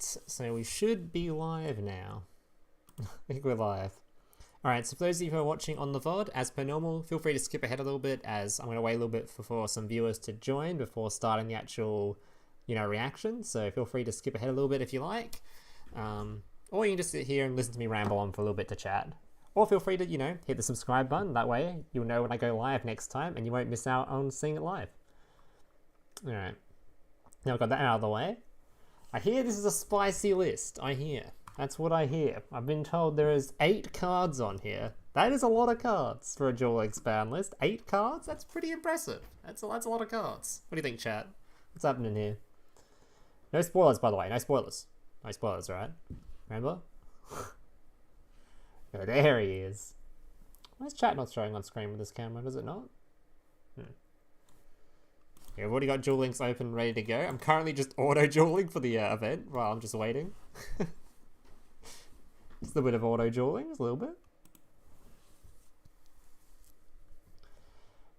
Alright, so we should be live now. I think we're live. Alright, so for those of you who are watching on the VOD, as per normal, feel free to skip ahead a little bit as I'm going to wait a little bit for some viewers to join before starting the actual, reaction. So feel free to skip ahead a little bit if you like. Or you can just sit here and listen to me ramble on for a little bit to chat. Or feel free to, hit the subscribe button. That way you'll know when I go live next time and you won't miss out on seeing it live. Alright, now I've got that out of the way. I hear this is a spicy list. I hear. That's what I hear. I've been told there is 8 cards on here. That is a lot of cards for a Duel Links ban list. 8 cards? That's pretty impressive. That's a lot of cards. What do you think, chat? What's happening here? No spoilers, by the way. No spoilers. No spoilers, right? Remember? Oh, there he is. Why is chat not showing on screen with this camera? Does it not? Yeah, I've already got Duel Links open, ready to go. I'm currently just auto-dueling for the event while I'm just waiting. Just a bit of auto-dueling, a little bit.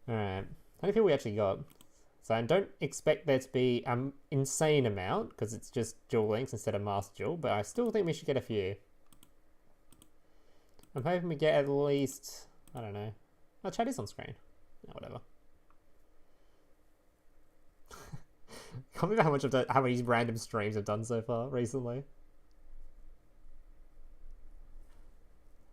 Alright, how many people we actually got? So I don't expect there to be an insane amount, because it's just Duel Links instead of Master Duel, but I still think we should get a few. I'm hoping we get at least, I don't know. Oh, chat is on screen. Oh, whatever. Can't believe how much I've done, how many random streams I've done so far recently.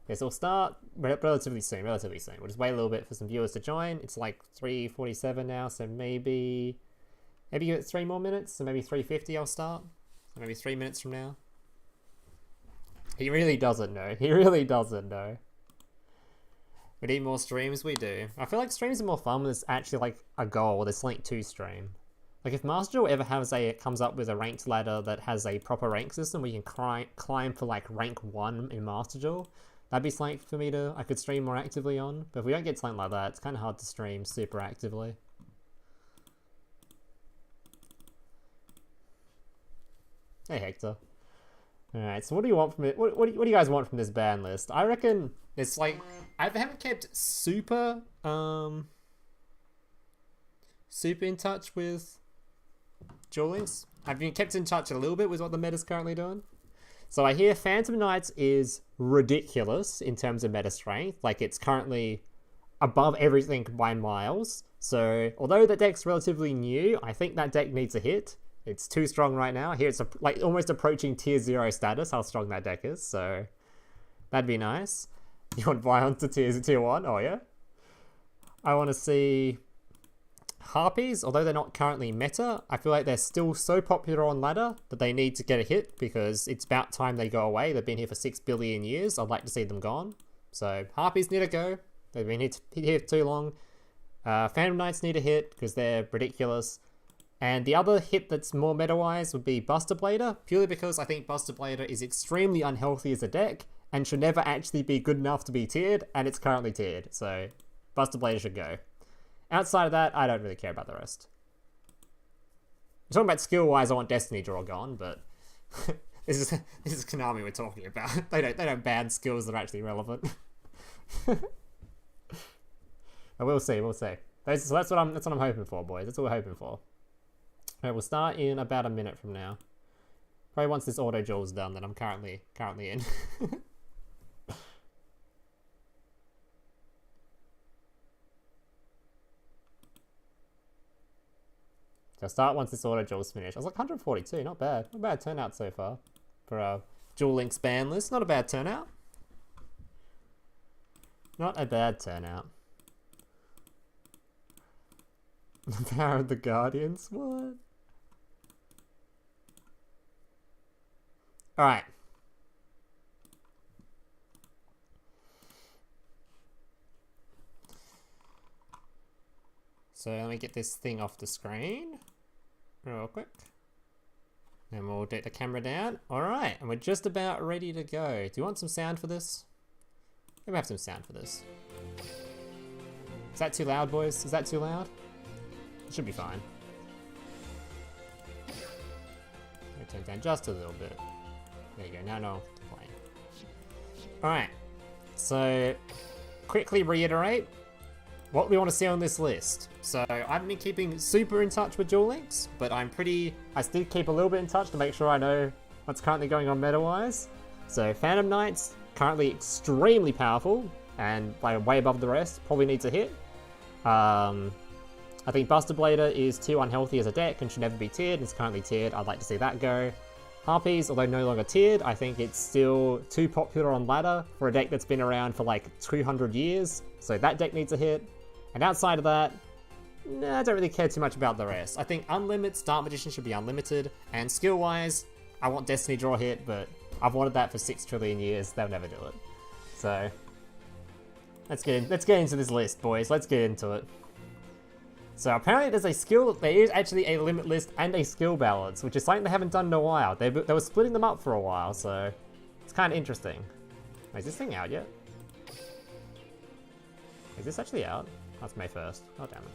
Okay, so we'll start relatively soon. We'll just wait a little bit for some viewers to join. It's like 3:47 now, so maybe give it 3 more minutes. So maybe 3:50 I'll start. So maybe 3 minutes from now. He really doesn't know. He really doesn't know. We need more streams. We do. I feel like streams are more fun when there's actually like a goal. There's something to stream. Like if Master Duel ever comes up with a ranked ladder that has a proper rank system where you can climb for like rank 1 in Master Duel, that'd be something for me I could stream more actively on. But if we don't get something like that, it's kind of hard to stream super actively. Hey Hector. Alright, so what do you want from it? What do you guys want from this ban list? I reckon it's like, I haven't kept super in touch with Duel Links. I've been kept in touch a little bit with what the meta's currently doing. So I hear Phantom Knights is ridiculous in terms of meta strength. Like it's currently above everything by miles. So although the deck's relatively new, I think that deck needs a hit. It's too strong right now. I hear it's like almost approaching tier 0 status, how strong that deck is. So that'd be nice. You want Vion to tier 1? Oh yeah. I want to see Harpies, although they're not currently meta, I feel like they're still so popular on ladder that they need to get a hit because it's about time they go away. They've been here for 6 billion years. I'd like to see them gone. So Harpies need to go. They've been here for too long. Phantom Knights need a hit because they're ridiculous. And the other hit that's more meta-wise would be Buster Blader, purely because I think Buster Blader is extremely unhealthy as a deck and should never actually be good enough to be tiered, and it's currently tiered. So Buster Blader should go. Outside of that, I don't really care about the rest. I'm talking about skill-wise, I want Destiny Draw gone, but this is Konami we're talking about. They don't ban skills that are actually relevant. But we'll see. So that's what I'm hoping for, boys. That's what we're hoping for. Alright, we'll start in about a minute from now. Probably once this auto duel's done that I'm currently in. So I'll start once this auto duel's finished. I was like 142, not bad. Not a bad turnout so far for a Duel Links ban list. Not a bad turnout. Not a bad turnout. The power of the Guardians? What? Alright. So let me get this thing off the screen real quick. Then we'll take the camera down. Alright, and we're just about ready to go. Do you want some sound for this? Maybe have some sound for this. Is that too loud, boys? Is that too loud? It should be fine. Let me turn it down just a little bit. There you go, now no complaint. Alright, so quickly reiterate what we want to see on this list. So I haven't been keeping super in touch with Duel Links, but I still keep a little bit in touch to make sure I know what's currently going on meta-wise. So Phantom Knights, currently extremely powerful, and like way above the rest, probably needs a hit. I think Buster Blader is too unhealthy as a deck and should never be tiered. It's currently tiered. I'd like to see that go. Harpies, although no longer tiered, I think it's still too popular on ladder for a deck that's been around for like 200 years. So that deck needs a hit. And outside of that, nah, I don't really care too much about the rest. I think Unlimited Dark Magician should be unlimited. And skill-wise, I want Destiny Draw hit, but I've wanted that for 6 trillion years. They'll never do it. So let's get into this list, boys. Let's get into it. So apparently there is actually a limit list and a skill balance, which is something they haven't done in a while. They were splitting them up for a while, so it's kind of interesting. Wait, is this thing out yet? Is this actually out? That's May 1st. Oh, damn it.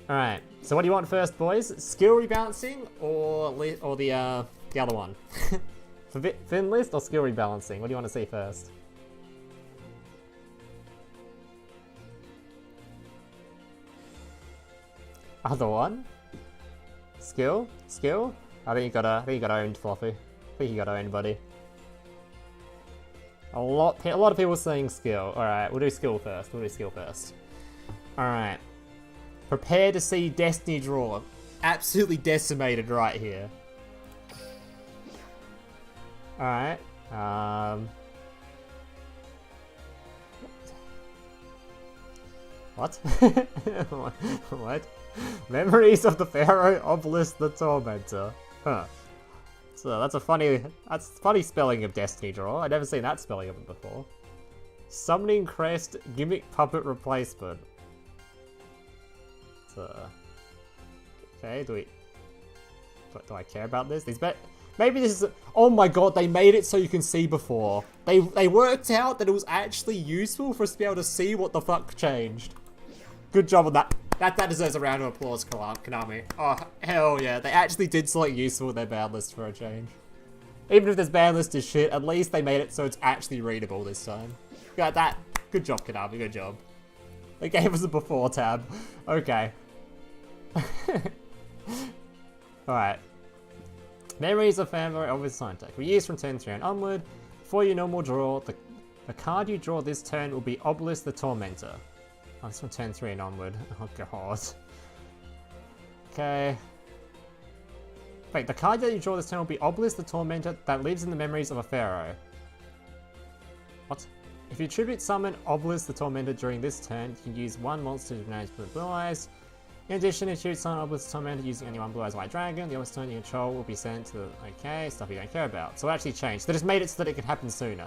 Alright, so what do you want first, boys? Skill rebalancing or the other one? Thin list or skill rebalancing? What do you want to see first? Other one? Skill? Skill? I think you got owned, Fluffy. I think you got owned, buddy. A lot of people saying skill. Alright, we'll do skill first. Alright. Prepare to see Destiny Draw. Absolutely decimated right here. Alright. What? What? Memories of the Pharaoh, Obelisk the Tormentor. Huh. So that's funny spelling of Destiny Draw. I've never seen that spelling of it before. Summoning Crest, Gimmick Puppet Replacement. So, okay, do I care about this? Maybe this is... Oh my god, they made it so you can see before. They worked out that it was actually useful for us to be able to see what the fuck changed. Good job on that. That deserves a round of applause, Konami. Oh, hell yeah. They actually did something useful with their ban list for a change. Even if this ban list is shit, at least they made it so it's actually readable this time. Got that. Good job, Konami. Good job. They gave us a before tab. Okay. Alright. Memories of Family of his sign tech. We use from turn 3 and onward. For your normal draw, the card you draw this turn will be Obelisk the Tormentor. Oh, it's from turn 3 and onward. Oh god. Okay. Wait, the card that you draw this turn will be Obelisk the Tormentor that lives in the memories of a pharaoh. What? If you tribute summon Obelisk the Tormentor during this turn, you can use one monster to manage Blue Eyes. In addition, if you tribute summon Obelisk the Tormentor using only one Blue Eyes White Dragon, the Obelisk turn you control will be sent to the... Okay, stuff you don't care about. So it actually changed. They just made it so that it could happen sooner.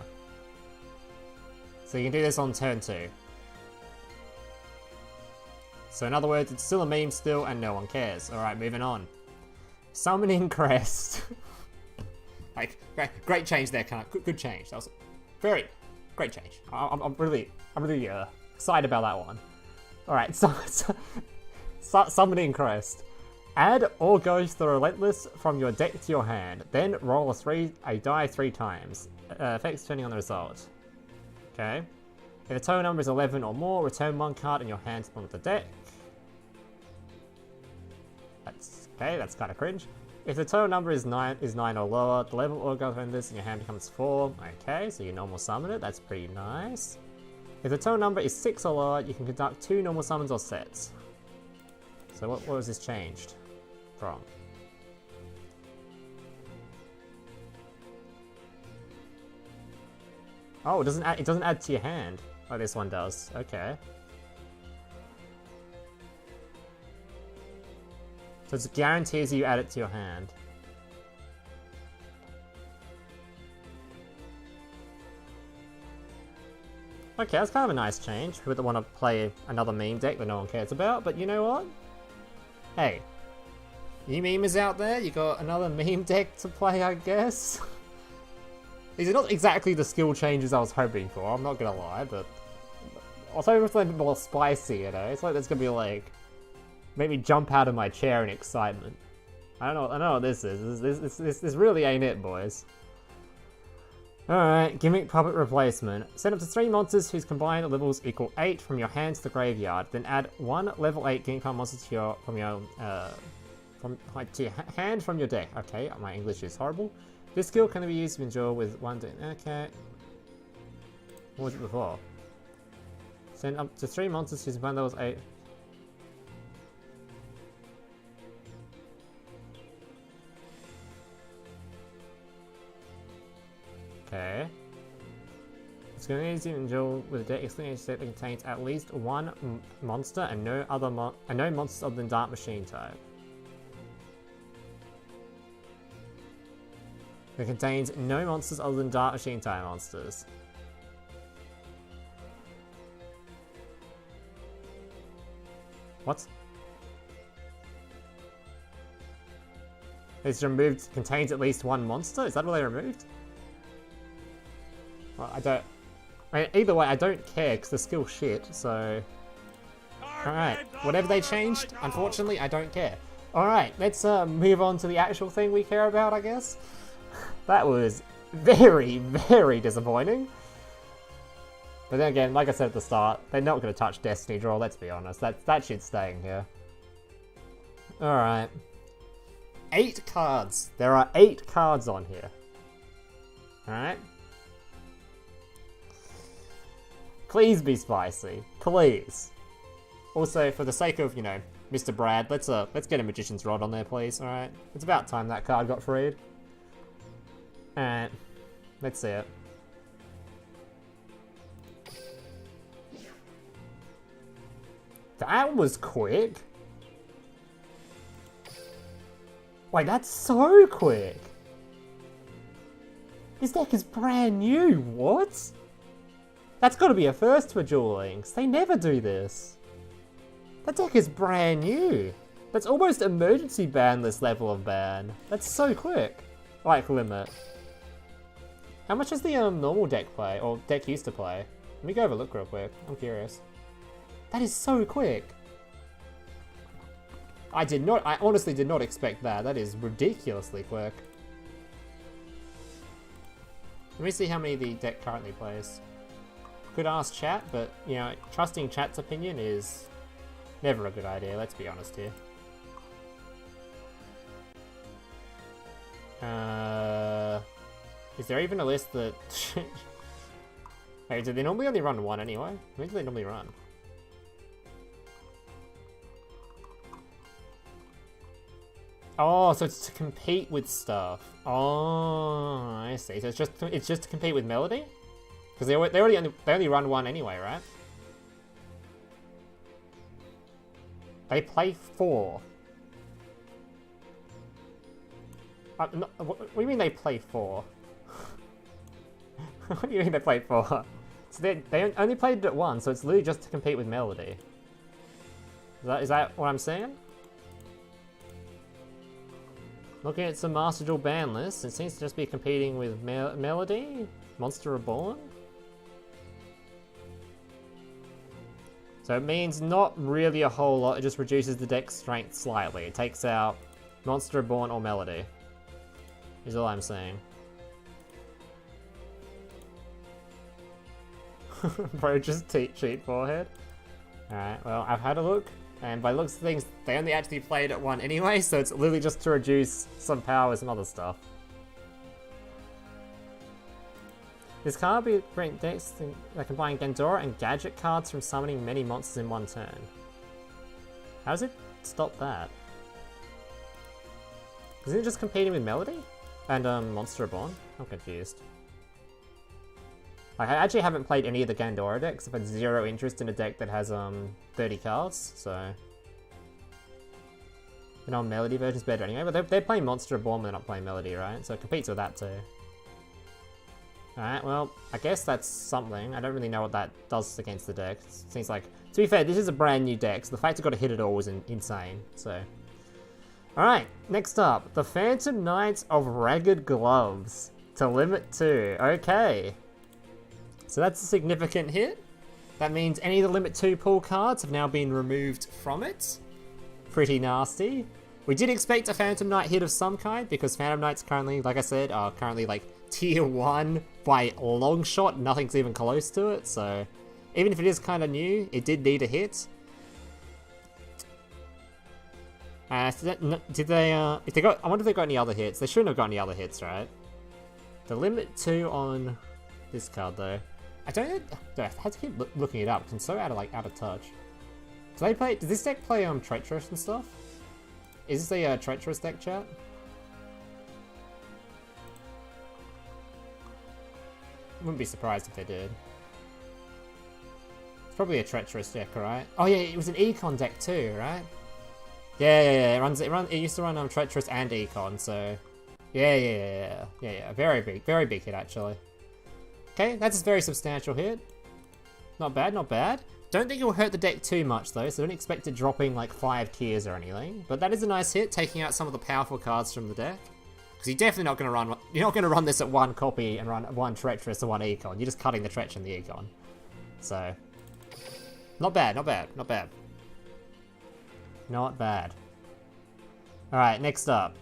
So you can do this on turn 2. So in other words, it's still a meme still, and no one cares. Alright, moving on. Summoning Crest. Like, great change there, good change. That was very great change. I'm really excited about that one. Alright, Summoning Crest. Add or ghost the Relentless from your deck to your hand. Then roll a die 3 times. Effects turning on the result. Okay. If the total number is 11 or more, return 1 card in your hand from the deck. That's kind of cringe. If the total number is 9 or lower, the level or Relentless in your hand becomes 4. Okay, so you normal summon it. That's pretty nice. If the total number is 6 or lower, you can conduct 2 normal summons or sets. So what was this changed from? Oh, it doesn't add to your hand. Oh, this one does. Okay. So it guarantees you add it to your hand. Okay, that's kind of a nice change. Who would want to play another meme deck that no one cares about? But you know what? Hey, you memers out there, you got another meme deck to play, I guess? These are not exactly the skill changes I was hoping for, I'm not gonna lie, but I was hoping for something a bit more spicy, you know? It's like there's gonna be like, make me jump out of my chair in excitement. I don't know what this is. This really ain't it, boys. Alright, Gimmick Puppet Replacement. Send up to 3 monsters whose combined levels equal 8 from your hand to the graveyard, then add 1 level 8 Gimmick Puppet monster to from hand from your deck. Okay, my English is horrible. This skill can be used to endure with one deck. Okay. What was it before? Send up to 3 monsters using one levels 8. Okay. It's going to be easy to endure with a deck excluding set that contains at least one monster and no monsters other than Dark Machine type. It contains no monsters other than Dark Machine type monsters. What? It's removed, contains at least one monster? Is that what they removed? Well, either way, I don't care because the skill's shit, so... Alright, whatever they changed, unfortunately, I don't care. Alright, let's move on to the actual thing we care about, I guess. That was very, very disappointing. But then again, like I said at the start, they're not going to touch Destiny Draw, let's be honest. That shit's staying here. Alright. 8 cards. There are 8 cards on here. Alright. Please be spicy. Please. Also, for the sake of, you know, Mr. Brad, let's get a Magician's Rod on there, please, alright? It's about time that card got freed. Alright. Let's see it. That was quick. Wait, that's so quick. This deck is brand new, what? That's gotta be a first for Duel Links. They never do this. That deck is brand new. That's almost emergency ban list level of ban. That's so quick. Like limit. How much does the normal deck play, or deck used to play? Let me go have a look real quick, I'm curious. That is so quick. I honestly did not expect that. That is ridiculously quick. Let me see how many the deck currently plays. Could ask chat, but, you know, trusting chat's opinion is never a good idea, let's be honest here. Is there even a list that... Wait, do they normally only run one anyway? When do they normally run? Oh, so it's to compete with stuff. Oh, I see. So it's just to compete with Melody? Because they only run one anyway, right? They play 4. No, what do you mean they play 4? What do you mean they play 4? So they only played it once, so it's literally just to compete with Melody. Is that what I'm saying? Looking at some Master Duel ban lists, it seems to just be competing with Melody, Monster Reborn. So it means not really a whole lot, it just reduces the deck strength slightly. It takes out Monster Reborn or Melody, is all I'm saying. Bro, just cheat forehead. Alright, well, I've had a look, and by the looks of things, they only actually played at 1 anyway, so it's literally just to reduce some power with some other stuff. This card will be decks that combine Gandora and Gadget cards from summoning many monsters in one turn. How does it stop that? Isn't it just competing with Melody? And Monster Reborn? I'm confused. Like, I actually haven't played any of the Gandora decks. I've had zero interest in a deck that has 30 cards, so... The non-Melody version's better anyway, but they're playing Monster Reborn when they're not playing Melody, right? So it competes with that too. Alright, well, I guess that's something. I don't really know what that does against the deck. It seems like... To be fair, this is a brand new deck, so the fact it got to hit it all was insane, so... Alright, next up. The Phantom Knights of Ragged Gloves to limit 2. Okay. So that's a significant hit. That means any of the limit 2 pull cards have now been removed from it. Pretty nasty. We did expect a Phantom Knight hit of some kind, because Phantom Knights currently, like I said, are currently like tier 1 by a long shot. Nothing's even close to it, so even if it is kind of new, it did need a hit. Did they, if they got, I wonder if they got any other hits. They shouldn't have got any other hits, right? The limit 2 on this card, though. I don't know, I had to keep looking it up, because I'm so out of touch. Does this deck play, Treacherous and stuff? Is this a, Treacherous deck, chat? Wouldn't be surprised if they did. It's probably a Treacherous deck, right? Oh yeah, it was an Econ deck too, right? Yeah. It used to run Treacherous and Econ, so yeah. Very big hit actually. Okay, that's a very substantial hit. Not bad. Don't think it will hurt the deck too much though, so don't expect it dropping like 5 tiers or anything. But that is a nice hit, taking out some of the powerful cards from the deck. Because you're definitely not going to run. You're not going to run this at 1 copy and run 1 Treacherous and 1 Econ. You're just cutting the Tretch and the Econ. So, not bad. Not bad. Alright, next up.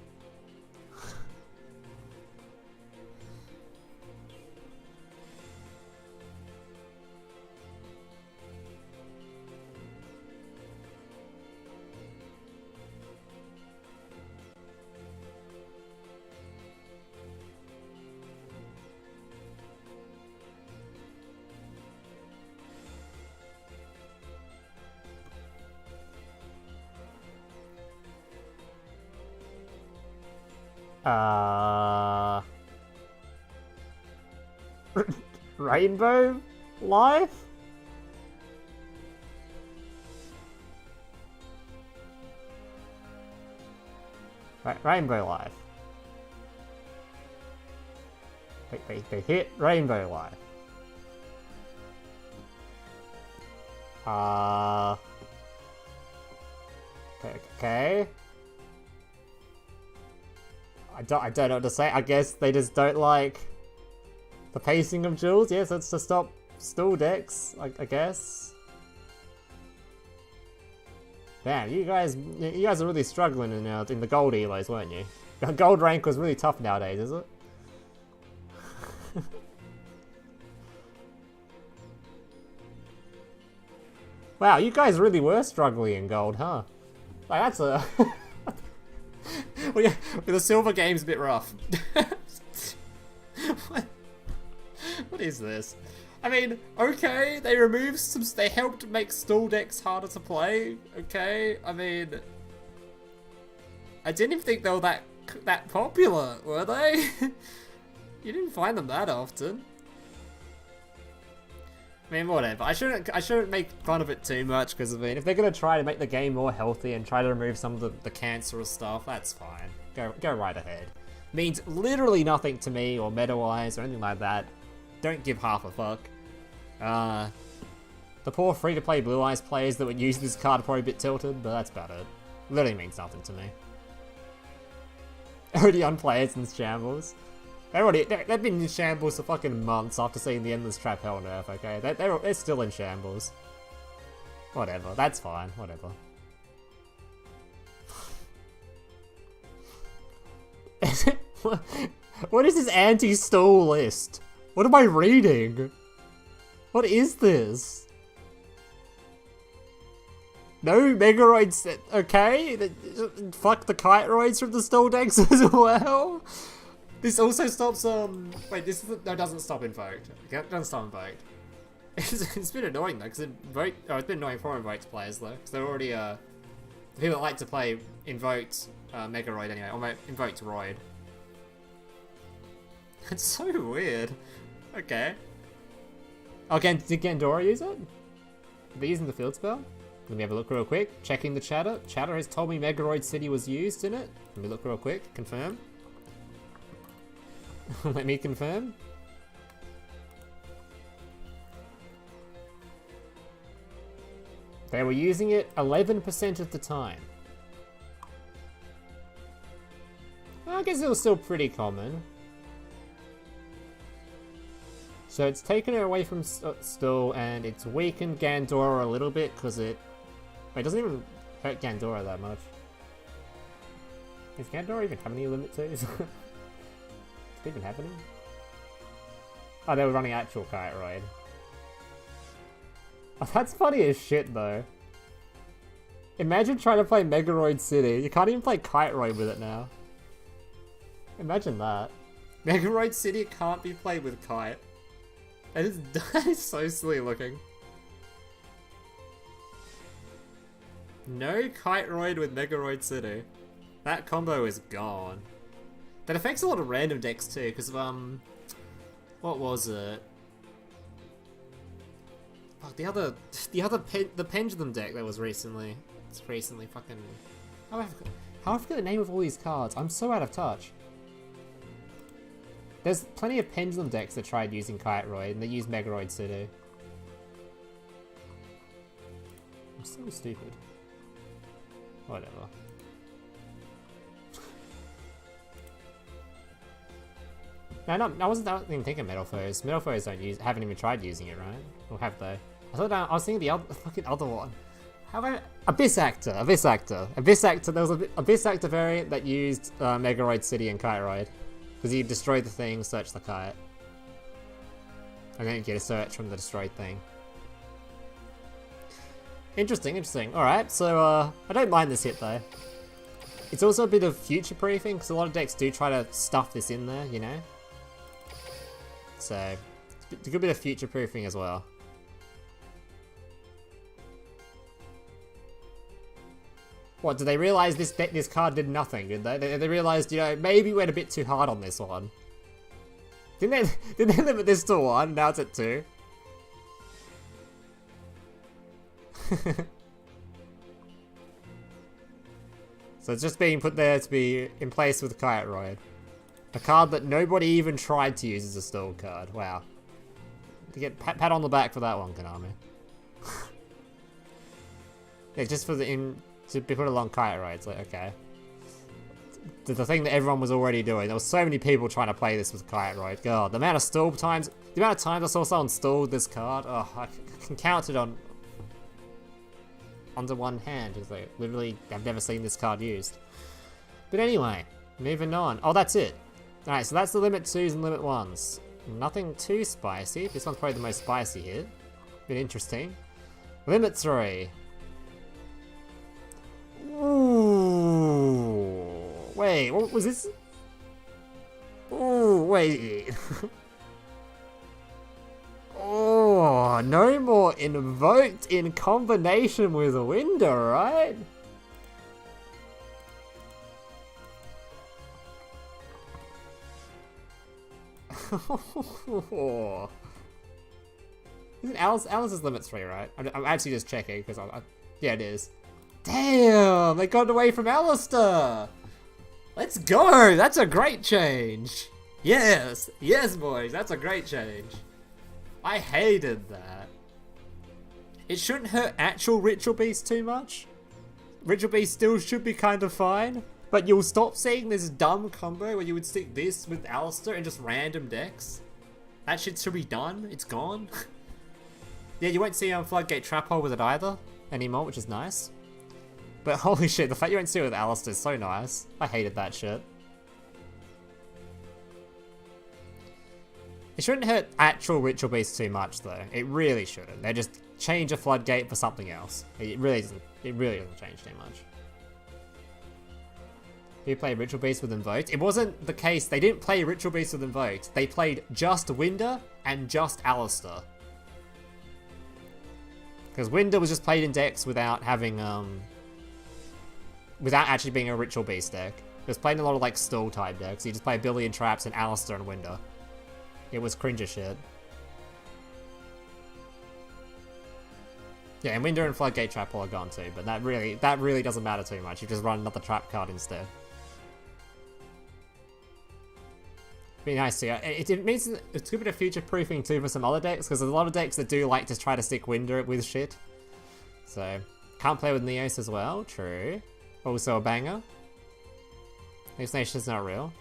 Rainbow Life? Rainbow Life. They hit Rainbow Life. Okay. I don't know what to say. I guess they just don't like the pacing of duels. Yes, that's to stop stool decks, I guess. Damn, you guys are really struggling in the gold elos, weren't you? Gold rank was really tough nowadays, is it? Wow, you guys really were struggling in gold, huh? Like, that's a... Well, yeah, the silver game's a bit rough. What is this? I mean, okay, they removed some... They helped make stool decks harder to play, okay? I mean... I didn't even think they were that popular, were they? You didn't find them that often. I mean, whatever. I shouldn't make fun of it too much, because I mean, if they're gonna try to make the game more healthy and try to remove some of the cancerous stuff, that's fine. Go right ahead. Means literally nothing to me or meta-wise or anything like that. Don't give half a fuck. The poor free-to-play Blue Eyes players that would use this card are probably a bit tilted, but that's about it. Literally means nothing to me. Already on players in shambles. They've been in shambles for fucking months after seeing the Endless Trap Hell nerf, okay? They're still in shambles. Whatever, that's fine, whatever. What is this anti-stool list? What am I reading? What is this? No Megaroids, okay? Fuck the Kiteroids from the stool decks as well? This also stops, wait, no, doesn't stop Invoked. It doesn't stop Invoked. It's been annoying though, because it's been annoying for Invoked players though, because they're already, people that like to play Invoked, Megaroid anyway, or Invoked Roid. It's so weird. Okay. Oh, did Gandora use it? Are they using the field spell? Let me have a look real quick. Checking the chatter. Chatter has told me Megaroid City was used in it. Let me look real quick. Confirm. Let me confirm. They were using it 11% of the time. I guess it was still pretty common. So it's taken it away from Stool and it's weakened Gandora a little bit because it doesn't even hurt Gandora that much. Does Gandora even have any limit 2s? Is it even happening? Oh, they were running actual Kiteroid. Oh, that's funny as shit though. Imagine trying to play Megaroid City. You can't even play Kite Roid with it now. Imagine that. Megaroid City can't be played with Kite. That is so silly looking. No Kite Roid with Megaroid City. That combo is gone. That affects a lot of random decks too, because what was it? Fuck, the Pendulum deck that was recently. It's recently fucking. How I forget the name of all these cards? I'm so out of touch. There's plenty of Pendulum decks that tried using Kite Roid and they use Megaroid City. I'm so stupid. Whatever. No, I wasn't even thinking Metal Foes. Metal Foes haven't even tried using it, right? Or have they? I was thinking the fucking other one. How about Abyss Actor? There was an Abyss Actor variant that used Megaroid City and Kite Roid. Because you destroy the thing, search the kite. And then you get a search from the destroyed thing. Interesting. Alright, so I don't mind this hit though. It's also a bit of future-proofing, because a lot of decks do try to stuff this in there, you know? So, it's a good bit of future-proofing as well. What, did they realise this card did nothing, did they? They realised, you know, maybe we went a bit too hard on this one. Didn't they limit this to 1? Now it's at 2. So it's just being put there to be in place with Kite Roid. A card that nobody even tried to use as a stall card. Wow. You get pat on the back for that one, Konami. Yeah, just for to be put along Kite Roid. It's like, okay. The thing that everyone was already doing. There were so many people trying to play this with Kite Roid. God, the amount of stall times. The amount of times I saw someone stalled this card. Oh, I can count it on under one hand. It's like, literally, I've never seen this card used. But anyway, moving on. Oh, that's it. Alright, so that's the limit 2s and limit 1s. Nothing too spicy. This one's probably the most spicy hit. Bit interesting. Limit 3. Ooh. Wait, what was this? Ooh, wait. Oh, no more invoked in combination with a window, right? Isn't Alice's limit 3, right? I'm actually just checking because yeah, it is. Damn, they got away from Alistair. Let's go. That's a great change. Yes, boys, that's a great change. I hated that. It shouldn't hurt actual Ritual Beast too much. Ritual Beast still should be kind of fine. But you'll stop seeing this dumb combo where you would stick this with Alistair and just random decks. That shit should be done. It's gone. Yeah, you won't see Floodgate Trap Hole with it either anymore, which is nice. But holy shit, the fact you won't see it with Alistair is so nice. I hated that shit. It shouldn't hurt actual Ritual Beast too much though. It really shouldn't. They just change a Floodgate for something else. It really doesn't change too much. Who played Ritual Beast with Invoked? It wasn't the case. They didn't play Ritual Beast with Invoked. They played just Winder and just Alistair. Because Winder was just played in decks without having, without actually being a Ritual Beast deck. It was played in a lot of, like, stall type decks. You just play Billion Traps and Alistair and Winder. It was cringe as shit. Yeah, and Winder and Floodgate Trap Hole are gone too, but that really doesn't matter too much. You just run another trap card instead. Be nice to it means it's a bit of future proofing too for some other decks, because there's a lot of decks that do like to try to stick Winder with shit. So, can't play with Neos as well, true. Also a banger. Neos Nation's not real.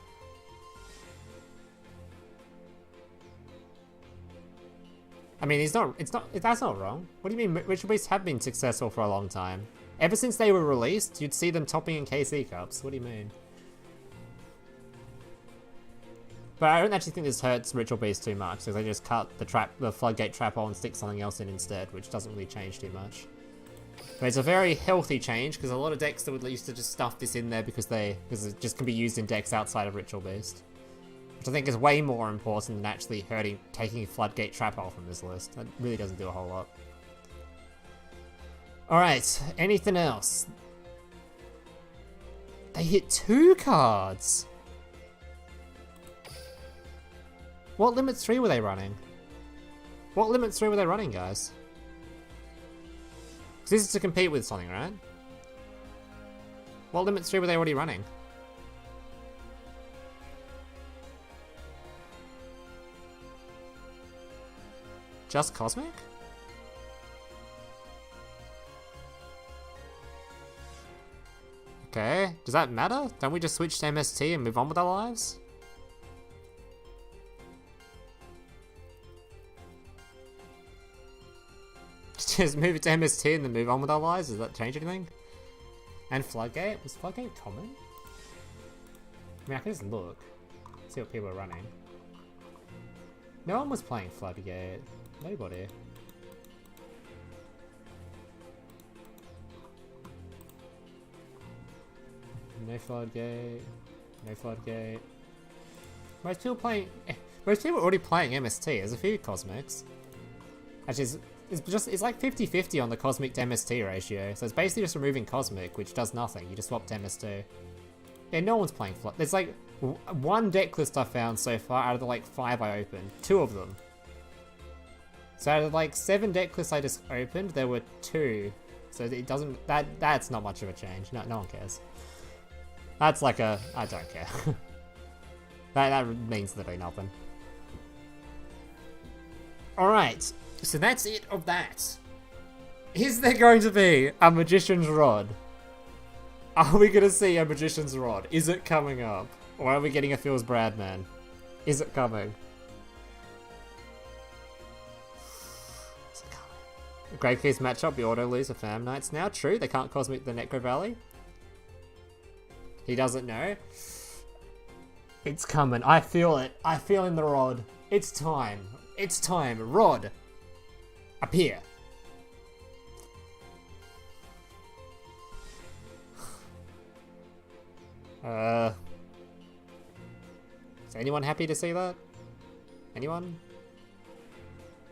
I mean, that's not wrong. What do you mean? Ritual Beasts have been successful for a long time. Ever since they were released, you'd see them topping in KC Cups. What do you mean? But I don't actually think this hurts Ritual Beast too much, because they just cut the Floodgate Trap Hole and stick something else in instead, which doesn't really change too much. But it's a very healthy change, because a lot of decks that would used to just stuff this in there because it just can be used in decks outside of Ritual Beast. Which I think is way more important than actually taking Floodgate Trap Hole from this list. That really doesn't do a whole lot. Alright, anything else? They hit 2 cards! What Limit 3 were they running? What Limit 3 were they running, guys? This is to compete with something, right? What Limit 3 were they already running? Just Cosmic? Okay, does that matter? Don't we just switch to MST and move on with our lives? Just move it to MST and then move on with our lives? Does that change anything? And Floodgate? Was Floodgate common? I mean, I can just look. See what people are running. No one was playing Floodgate. Nobody. No Floodgate. No Floodgate. Most people are already playing MST. There's a few Cosmics. Actually, it's like 50-50 on the Cosmic to MST ratio. So it's basically just removing Cosmic, which does nothing. You just swap to MS2. Yeah, no one's playing Flood. There's like one deck list I found so far out of the like 5 I opened. 2 of them. So out of like 7 deck lists I just opened, there were 2. So it doesn't, that's not much of a change. No one cares. That's like I don't care. that means literally nothing. Alright, so that's it of that. Is there going to be a Magician's Rod? Are we going to see a Magician's Rod? Is it coming up? Or are we getting a Phil's Bradman? Is it coming? Grave Keys matchup, the auto lose a Fam Knights now. True, they can't Cosmic the Necro Valley. He doesn't know. It's coming. I feel it. I feel in the Rod. It's time. It's time. Rod. Appear. Is anyone happy to see that? Anyone?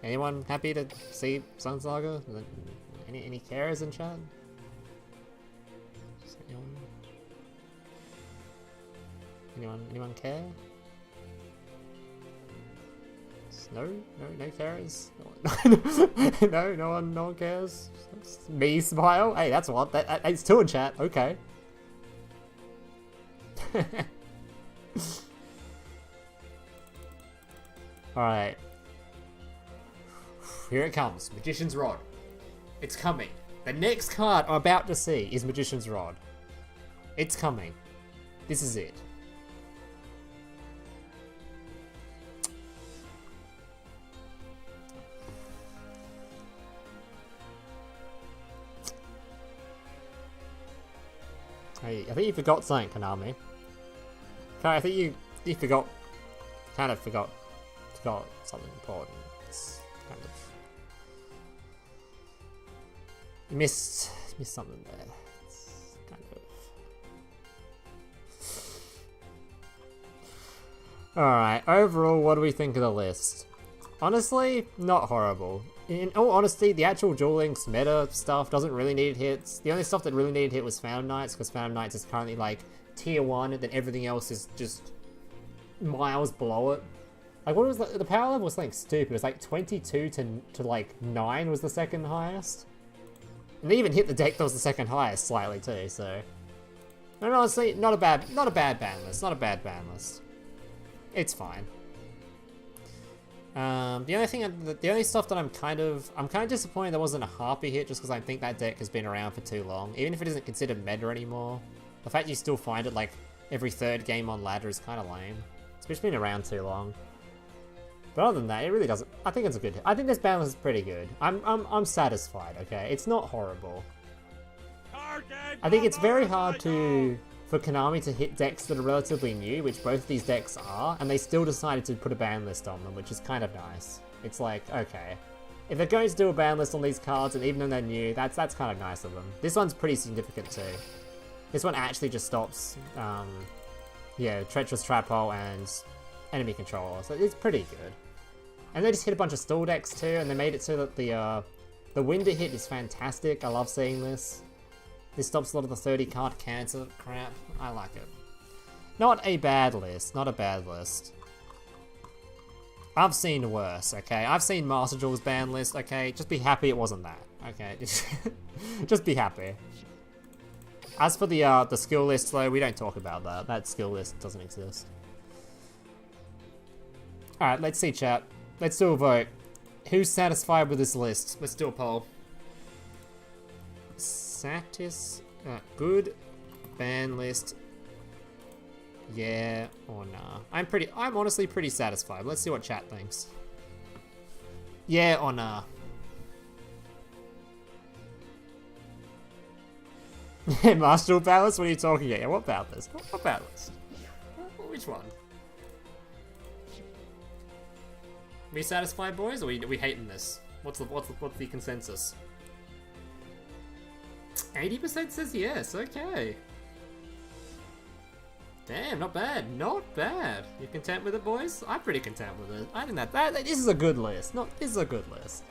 Anyone happy to see Sun Saga? Any carers in chat? Anyone care? No carers? No one cares? Me smile? Hey, that's what, it's 2 in chat, okay. Alright. Here it comes, Magician's Rod. It's coming. The next card I'm about to see is Magician's Rod. It's coming. This is it. Hey, I think you forgot something, Konami. Okay, I think you forgot, kind of forgot something important. It's kind of, you missed something there. It's kind of. Alright, overall, what do we think of the list? Honestly, not horrible. In all honesty, the actual Duel Links meta stuff doesn't really need hits. The only stuff that really needed hit was Phantom Knights, because Phantom Knights is currently like tier 1, and then everything else is just miles below it. Like, what was the power level was something stupid. It was like 22 to like 9 was the second highest. And they even hit the deck that was the second highest slightly too, so. And honestly, not a bad ban list. Not a bad ban list. It's fine. The only stuff that I'm kind of disappointed there wasn't a Harpy hit, just because I think that deck has been around for too long. Even if it isn't considered meta anymore, the fact you still find it like every 3rd game on ladder is kind of lame. It's just been around too long. But other than that, it really doesn't. I think it's a good hit. I think this balance is pretty good. I'm satisfied. Okay, it's not horrible. I think it's very hard for Konami to hit decks that are relatively new, which both these decks are, and they still decided to put a ban list on them, which is kind of nice. It's like, okay, if they're going to do a ban list on these cards, and even though they're new, that's kind of nice of them. This one's pretty significant too. This one actually just stops, yeah, Treacherous Trap Hole and enemy control, so it's pretty good. And they just hit a bunch of stall decks too, and they made it so that the window hit is fantastic. I love seeing this. This stops a lot of the 30 card cancer crap. I like it. Not a bad list, not a bad list. I've seen worse, okay? I've seen Master Duel's ban list, okay? Just be happy it wasn't that, okay? Just be happy. As for the skill list though, we don't talk about that. That skill list doesn't exist. Alright, let's see chat. Let's do a vote. Who's satisfied with this list? Let's do a poll. Good ban list. Yeah or nah? I'm honestly pretty satisfied. Let's see what chat thinks. Yeah or nah? Master Duel ban list? What are you talking about? What about this? What ban list? Which one? We satisfied, boys, or we hating this? What's the consensus? 80% says yes. Okay. Damn, not bad. Not bad. You content with it, boys? I'm pretty content with it. I think that this is a good list. This is a good list.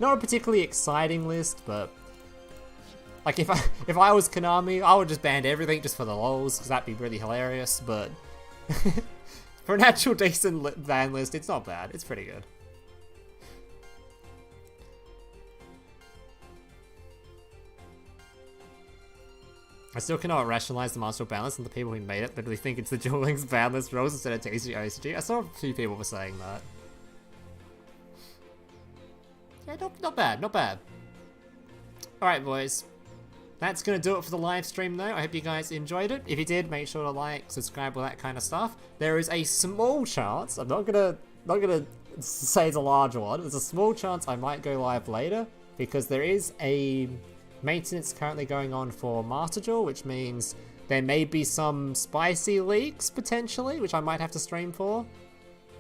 Not a particularly exciting list, but like if I was Konami, I would just ban everything just for the lols, because that'd be really hilarious. But for an actual decent ban list, it's not bad. It's pretty good. I still cannot rationalize the Master Duel ban list, and the people who made it literally think it's the Duel Links ban list rules instead of TCG OCG. I saw a few people were saying that. Yeah, not bad, not bad. Alright, boys. That's gonna do it for the live stream though. I hope you guys enjoyed it. If you did, make sure to like, subscribe, all that kind of stuff. There is a small chance, I'm not gonna say it's a large one, there's a small chance I might go live later, because there is a maintenance currently going on for Master Duel, which means there may be some spicy leaks potentially, which I might have to stream for.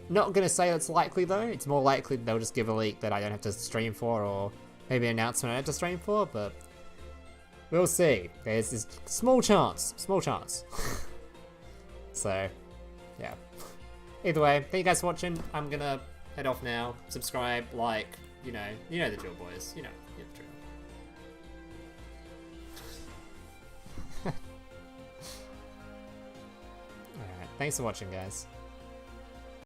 Not gonna say it's likely though, it's more likely they'll just give a leak that I don't have to stream for, or maybe an announcement I have to stream for, but we'll see. There's this small chance. So, yeah. Either way, thank you guys for watching. I'm gonna head off now. Subscribe, like, you know the drill, boys. You know the drill. Alright, thanks for watching, guys.